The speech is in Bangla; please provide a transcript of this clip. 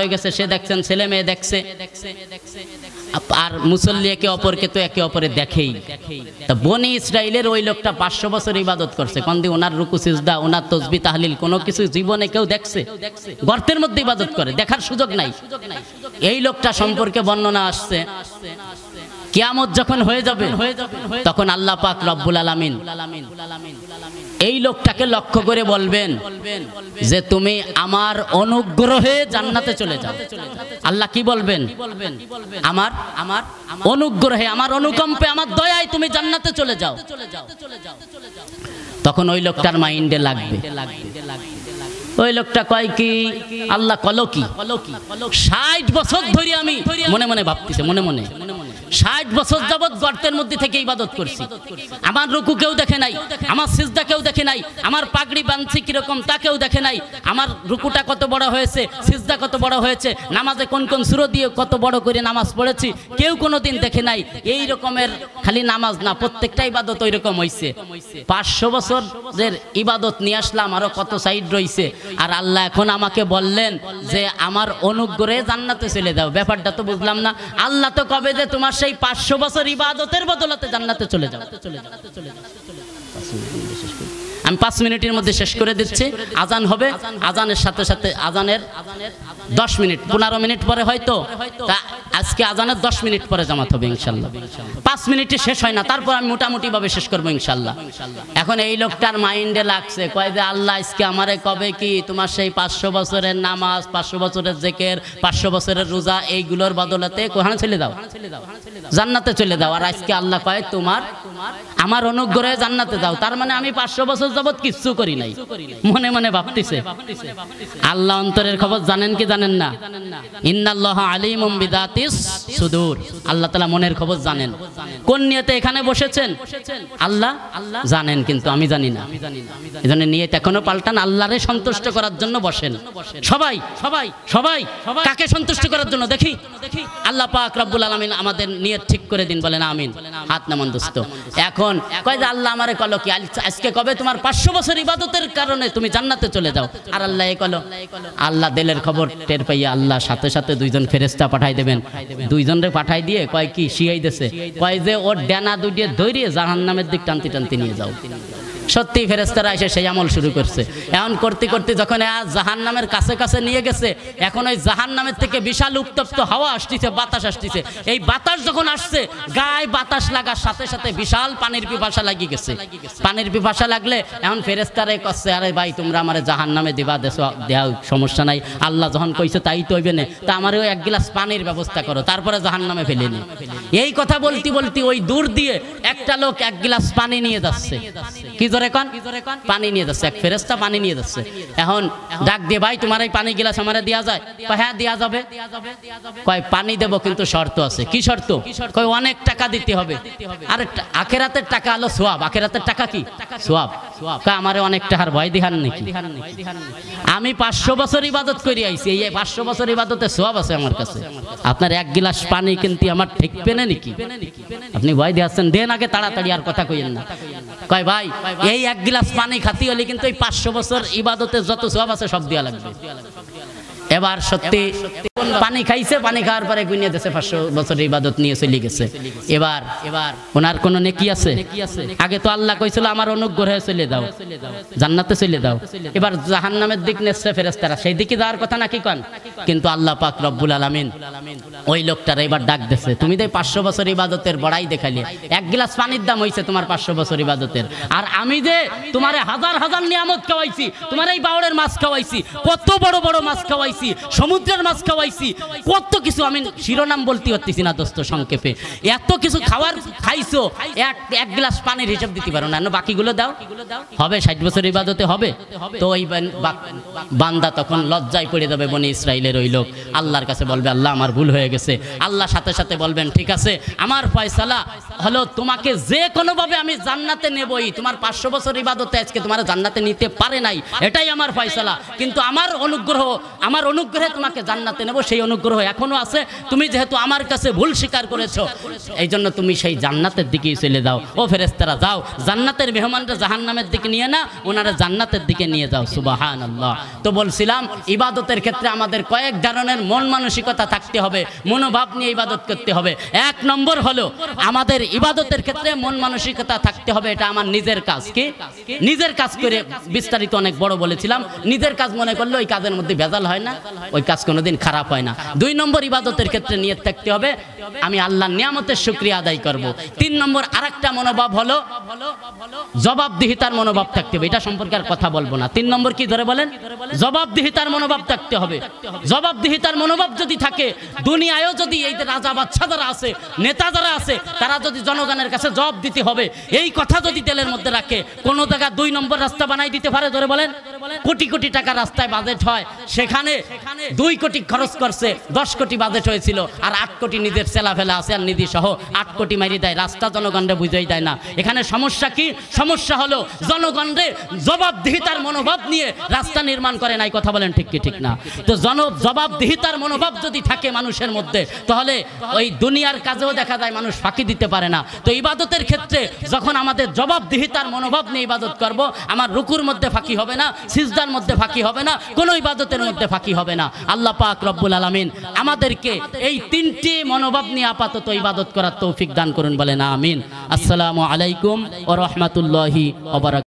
হয়ে গেছে, সে দেখছেন ছেলে মেয়ে দেখছে, আর মুসল্লি একে অপরকে তো একে অপরে দেখেই। তা বনি ইসরাইলের ওই লোকটা 500 বছর ইবাদত করছে, কোনদিন ওনার রুকু সিজদা, ওনার তসবিহ তাহলিল কোনো কিছু জীবনে কেউ দেখছে? গর্তের মধ্যে ইবাদত করে, দেখার সুযোগ নাই। এই লোকটা সম্পর্কে বর্ণনা আসছে, কিয়ামত যখন হয়ে যাবে তখন আল্লাহ পাক রব্বুল আলামিন এই লোকটাকে লক্ষ্য করে বলবেন যে তুমি আমার অনুগ্রহে জান্নাতে চলে যাও। আল্লাহ কি বলবেন? আমার অনুগ্রহে, আমার অনুকম্পে, আমার দয়ায় তুমি জান্নাতে চলে যাও। তখন ওই লোকটার মাইন্ডে লাগবে, ওই লোকটা কয় কি আল্লাহ কলো কি 60 বছর ধরে আমি মনে মনে ভাবতেছে, মনে মনে 60 বছর যাবৎ গর্তের মধ্যে থেকে ইবাদত করছি, আমার রুকু কেউ দেখে নাই, আমার সিজদা কেউ দেখে নাই, আমার পাগড়ি বাঁধছি কিরকম তা কেউ দেখে নাই, আমার রুকুটা কত বড় হয়েছে, সিজদা কত বড় হয়েছে, নামাজে কোন কোন সূরা দিয়ে কত বড় করে নামাজ পড়েছি কেউ কোনোদিন দেখে নাই। এই রকমের খালি নামাজ না, প্রত্যেকটা ইবাদত ওই রকম হয়েছে। 500 বছরের ইবাদত নিয়ে আসলাম, আরো কত সাইড রয়েছে, আর আল্লাহ এখন আমাকে বললেন যে আমার অনুগ্রহে জান্নাতে চলে দাও। ব্যাপারটা তো বুঝলাম না। আল্লাহ তো কবে যে তোমার সেই 500 বছর ইবাদতের বদলতে জান্নাতে চলে যাও। আমি 5 মিনিটের মধ্যে শেষ করে দিচ্ছি। আজান হবে, আজানের সাথে সাথে আজানের 10 মিনিট 15 মিনিট পরে হয়তো, আজকে আজানের 10 মিনিট পরে জামাত হবে ইনশাল্লাহ। 5 মিনিটে শেষ হয় না, তারপর আমি মোটামুটি ভাবে শেষ করবো ইনশাল্লাহ। এখন এই লোকটার মাইন্ডে লাগছে, কয় যে আল্লাহ আজকে আমারে কবে কি তোমার সেই 500 বছরের নামাজ, 500 বছরের জিকির, 500 বছরের রোজা, এইগুলোর বদলতে কোথায় চলে দাও? জান্নাতে চলে দাও। আর আজকে আল্লাহ কয় তোমার আমার অনুগ্রহে জান্নাতে দাও। তার মানে আমি 500 বছর যাবত কিচ্ছু করি নাই, মনে মনে ভাবতেছে। আল্লাহ অন্তরের খবর জানেন কি জানেন না? ইন্নাল্লাহা আলিমুম বিদাতিস সুদূর। আল্লাহ তাআলা মনের খবর জানেন। কোন নিয়তে এখানে বসেছেন আল্লাহ জানেন, কিন্তু আমি জানি না। এজন্য নিয়ত এখনো পাল্টান, আল্লাহরে সন্তুষ্ট করার জন্য বসেন। সবাই সবাই সবাই কাকে সন্তুষ্ট করার জন্য? দেখি আল্লাহ পাক রব্বুল আলামিন আমাদের নিয়ত ঠিক করে দিন, বলেন আমিন। হাত নামান দোস্ত। এখন কয় যে আল্লাহ আমারে কলো কি আজকে কবে তোমার 500 বছর ইবাদতের কারণে তুমি জান্নাতে চলে যাও। আর আল্লাহ এই কলো, আল্লাহ দিলের খবর টের পাইয়া আল্লাহ সাথে সাথে 2 জন ফেরেশতা পাঠাই দেবেন। 2 জনরে পাঠাই দিয়ে কয় কি শিয়াই দেছে, কয় যে ওর ডানা দুইটা ধরে জাহান্নামের দিক টানতে টানতে নিয়ে যাও। সত্যি ফেরেশতারা এসে সেই আমল শুরু করছে। এখন করতে করতে যখন জাহান্নামের কাছে কাছে নিয়ে গেছে, এখন ওই জাহান্নামের থেকে বিশাল উত্তপ্ত হাওয়া আসতেছে, বাতাস আসতেছে। এই বাতাস যখন আসছে, গায়ে বাতাস লাগার সাথে সাথে বিশাল পানির পিপাসা লাগিয়ে গেছে। পানির পিপাসা লাগলে এখন ফেরেশতারাই কচ্ছে, আরে ভাই তোমরা আমারে জাহান্নামে দিবা, দেওয়া সমস্যা নাই, আল্লাহ যখন কইছে তাই তো হইবে না, তা আমারও 1 গ্লাস পানির ব্যবস্থা করো, তারপরে জাহান্নামে ফেলে নি। এই কথা বলতে বলতে ওই দূর দিয়ে একটা লোক 1 গ্লাস পানি নিয়ে যাচ্ছে। কি জোরে কোন? পানি নিয়ে যাচ্ছে, এক ফেরেশতা পানি নিয়ে যাচ্ছে। এখন ডাক দিয়ে, ভাই তোমার এই পানি গ্লাস আমারে দেয়া যায়? কয় হ্যাঁ দেয়া যাবে। কয় পানি দেব, কিন্তু শর্ত আছে। কি শর্ত? কয় অনেক টাকা দিতে হবে। আরে আখিরাতের টাকা হলো সওয়াব। আখিরাতের টাকা কি? সওয়াব। কয় আমারে অনেক টাকার ভয় দিহান নাকি? আমি 500 বছর ইবাদত করে আইছি, এই 500 বছর ইবাদতে সওয়াব আছে আমার কাছে। আপনার 1 গ্লাস পানি কিন্তু আমার ঠিক পেনে নাকি? আপনি ভয় দিয়েছেন, দেন আগে তাড়াতাড়ি, আর কথা কইেন না। কয় ভাই এই 1 গ্লাস পানি খাতি হলে কিন্তু এই 500 বছর ইবাদতে যত সওয়াব আছে সব দেয়া লাগবে। এবার সত্যি পানি খাইছে, পানি খাওয়ার পরে গুনিয়ে দিয়েছে, 500 বছরের ইবাদত নিয়ে চলে গেছে। এবার ওনার কোন নেকি আছে? আগে তো আল্লাহ কইছিল আমার অনুগ্রহে চলে দাও, জান্নাতে চলে দাও। এবার জাহান্নামের দিক নেছে ফেরেশতারা, সেই দিকে যাওয়ার কথা নাকি কোন? কিন্তু আল্লাহ পাক রব্বুল আলামিন ওই লোকটার এবার ডাক দিয়েছে, তুমি তো 500 বছর ইবাদতের বড়াই দেখাইলে, 1 গ্লাস পানির দাম হইছে তোমার 500 বছর ইবাদতের, আর আমি যে তোমারে হাজার হাজার নিয়ামত খাওয়াইছি, তোমার এই বাউড়ের মাছ খাওয়াইছি, কত বড় বড় মাছ খাওয়াইছি, সমুদ্রের মাছ খাওয়াইছি, কত কিছু, আমি শিরোনাম বলতে পারতেছি না দোস্ত সংক্ষেপে। এত কিছু খাবার খাইছো, 1 গ্লাস পানির হিসাব দিতে পারো না, বাকিগুলো দাও। হবে 60 বছর ইবাদতে হবে? তো ওই বান্দা তখন লজ্জায় পড়ে যাবে। বনি ইসরাইলের ওই লোক আল্লাহর কাছে বলবে, আল্লাহ আমার ভুল হয়ে গেছে। আল্লাহ সাথে সাথে বলবেন, ঠিক আছে, আমার ফয়সালা হলো তোমাকে যে কোনোভাবে আমি জান্নাতে নেবই। তোমার 500 বছর ইবাদতে আজকে তোমার জান্নাতে নিতে পারে নাই, এটাই আমার ফয়সালা। কিন্তু আমার অনুগ্রহ, আমার অনুগ্রহে তোমাকে জান্নাতে নেব, সেই অনুগ্রহ এখনো আছে। তুমি যেহেতু আমার কাছে ভুল স্বীকার করেছো, এই জন্য তুমি সেই জান্নাতের দিকেই চলে যাও। ও ফেরেশতারা যাও, জান্নাতের মেহমানরা জাহান্নামের দিকে নিয়ে না, ওনারা জান্নাতের দিকে নিয়ে যাও। সুবহানাল্লাহ। তো বলছিলাম ইবাদতের ক্ষেত্রে আমাদের কয়েক ধরনের মন মানসিকতা থাকতে হবে, মনোভাব নিয়ে ইবাদত করতে হবে। এক নম্বর হলো আমাদের ইবাদতের ক্ষেত্রে মন মানসিকতা থাকতে হবে, এটা আমার নিজের কাজ। কি নিজের কাজ করে বিস্তারিত অনেক বড় বলেছিলাম, নিজের কাজ মনে করলে ওই কাজের মধ্যে ভেজাল হয় না, ওই কাজ কোনোদিন খারাপ হয় না। 2 নম্বর ইবাদতের ক্ষেত্রে নিয়ত থাকতে হবে আমি আল্লাহর নিয়ামতের শুকরিয়া আদায় করব। 3 নম্বর আরেকটা মনোভাব হলো জবাবদিহিতার মনোভাব থাকতে হবে, এটা সম্পর্কে আর কথা বলবো না। 3 নম্বর কি ধরে বলেন? জবাবদিহিতার মনোভাব থাকতে হবে। জবাবদিহিতার মনোভাব যদি থাকে, দুনিয়ায়ও যদি এই রাজা বাদশা যারা আছে, নেতা যারা আছে, তারা যদি জনগণের কাছে জবাব দিতে হবে, এই কথা যদি তেলের মধ্যে রাখে, কোন জায়গা 2 নম্বর রাস্তা বানাই দিতে পারে, ধরে বলেন কোটি কোটি টাকা রাস্তায় বাজেট হয়, সেখানে 2 কোটি খরচ করছে, 10 কোটি বাজেট হয়েছিল, আর 8 কোটি নিজের চেলাফেলা আছে আর নিধি সহ 8 কোটি মারি দেয়, রাস্তা জনগণরে বুঝাই দেয় না। এখানে সমস্যা কি? সমস্যা হলো জনগণরে জবাবদিহিতার মনোভাব নিয়ে রাস্তা নির্মাণ করে নাই। কথা বলেন ঠিক কি ঠিক না? তো জবাবদিহিতার মনোভাব যদি থাকে মানুষের মধ্যে, তাহলে ওই দুনিয়ার কাজেও দেখা যায় মানুষ ফাঁকি দিতে পারে না। তো ইবাদতের ক্ষেত্রে যখন আমাদের জবাবদিহিতার মনোভাব নিয়ে ইবাদত করব, আমার রুকুর মধ্যে ফাঁকি হবে না, সিজদার মধ্যে ফাঁকি হবে না, কোনো ইবাদতের মধ্যে ফাঁকি হবে না। আল্লাহ পাক রব্বুল আলামিন আমাদেরকে এই 3টি মনোভাব নিয়ে আপাতত ইবাদত করার তৌফিক দান করুন, বলেন আমিন। আসসালামু আলাইকুম ওয়া রাহমাতুল্লাহি ওয়া বারাকাতুহু।